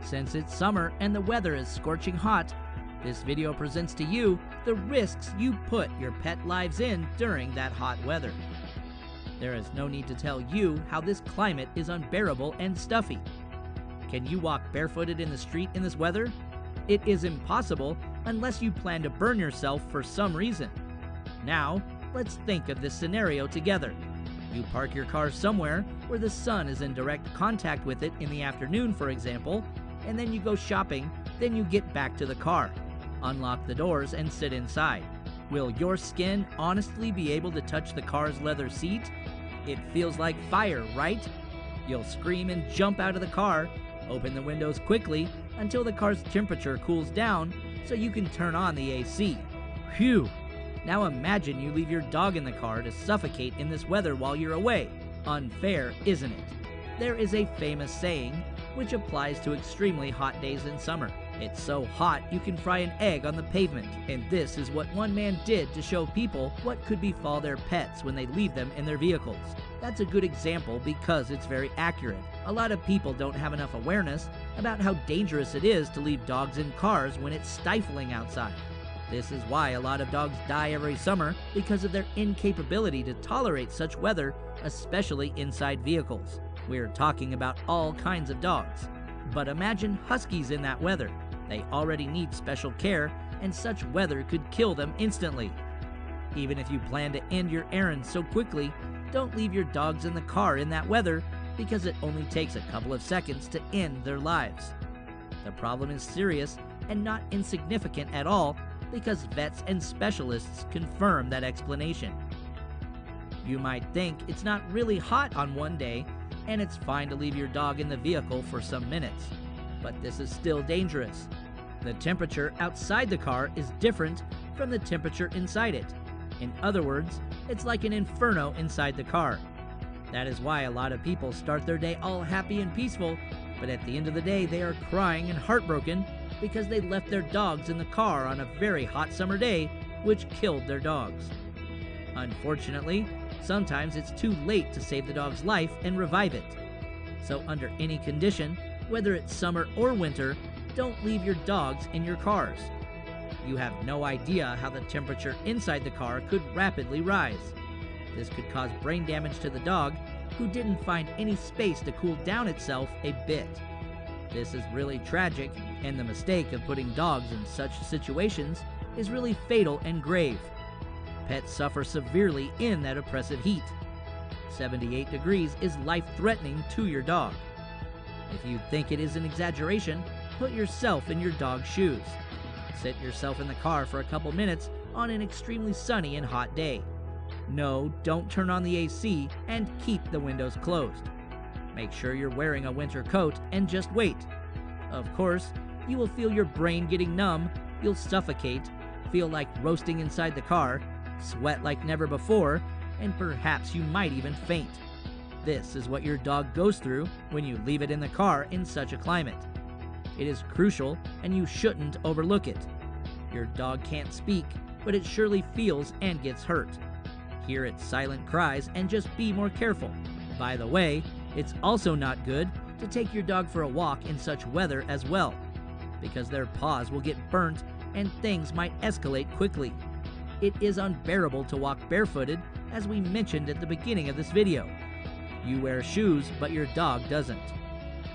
Since it's summer and the weather is scorching hot, this video presents to you the risks you put your pet lives in during that hot weather. There is no need to tell you how this climate is unbearable and stuffy. Can you walk barefooted in the street in this weather? It is impossible unless you plan to burn yourself for some reason. Now, let's think of this scenario together. You park your car somewhere where the sun is in direct contact with it in the afternoon, for example, and then you go shopping, then you get back to the car, unlock the doors, and sit inside. Will your skin honestly be able to touch the car's leather seat? It feels like fire, right? You'll scream and jump out of the car, open the windows quickly until the car's temperature cools down so you can turn on the AC. Phew! Now imagine you leave your dog in the car to suffocate in this weather while you're away. Unfair, isn't it? There is a famous saying which applies to extremely hot days in summer. It's so hot you can fry an egg on the pavement, and this is what one man did to show people what could befall their pets when they leave them in their vehicles. That's a good example because it's very accurate. A lot of people don't have enough awareness about how dangerous it is to leave dogs in cars when it's stifling outside. This is why a lot of dogs die every summer, because of their incapability to tolerate such weather, especially inside vehicles. We're talking about all kinds of dogs. But imagine huskies in that weather. They already need special care, and such weather could kill them instantly. Even if you plan to end your errand so quickly, don't leave your dogs in the car in that weather, because it only takes a couple of seconds to end their lives. The problem is serious and not insignificant at all, because vets and specialists confirm that explanation. You might think it's not really hot on one day, and it's fine to leave your dog in the vehicle for some minutes. But this is still dangerous. The temperature outside the car is different from the temperature inside it. In other words, it's like an inferno inside the car. That is why a lot of people start their day all happy and peaceful, but at the end of the day they are crying and heartbroken because they left their dogs in the car on a very hot summer day, which killed their dogs. Unfortunately, sometimes it's too late to save the dog's life and revive it. So under any condition, whether it's summer or winter, don't leave your dogs in your cars. You have no idea how the temperature inside the car could rapidly rise. This could cause brain damage to the dog, who didn't find any space to cool down itself a bit. This is really tragic, and the mistake of putting dogs in such situations is really fatal and grave. Pets suffer severely in that oppressive heat. 78 degrees is life-threatening to your dog. If you think it is an exaggeration, put yourself in your dog's shoes. Sit yourself in the car for a couple minutes on an extremely sunny and hot day. No, don't turn on the AC, and keep the windows closed. Make sure you're wearing a winter coat and just wait. Of course, you will feel your brain getting numb, you'll suffocate, feel like roasting inside the car, sweat like never before, and perhaps you might even faint. This is what your dog goes through when you leave it in the car in such a climate. It is crucial, and you shouldn't overlook it. Your dog can't speak, but it surely feels and gets hurt. Hear its silent cries and just be more careful. By the way, it's also not good to take your dog for a walk in such weather as well, because their paws will get burnt and things might escalate quickly. It is unbearable to walk barefooted, as we mentioned at the beginning of this video. You wear shoes, but your dog doesn't.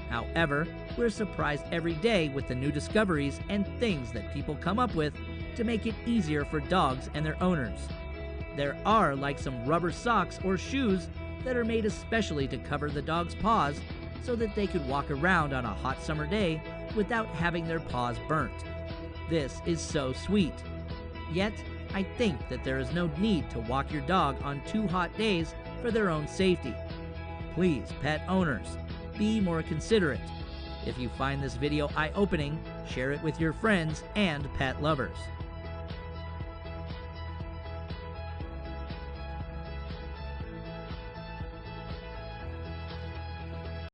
However, we're surprised every day with the new discoveries and things that people come up with to make it easier for dogs and their owners. There are like some rubber socks or shoes that are made especially to cover the dog's paws so that they could walk around on a hot summer day without having their paws burnt. This is so sweet. Yet, I think that there is no need to walk your dog on 2 hot days for their own safety. Please, pet owners, be more considerate. If you find this video eye-opening, share it with your friends and pet lovers.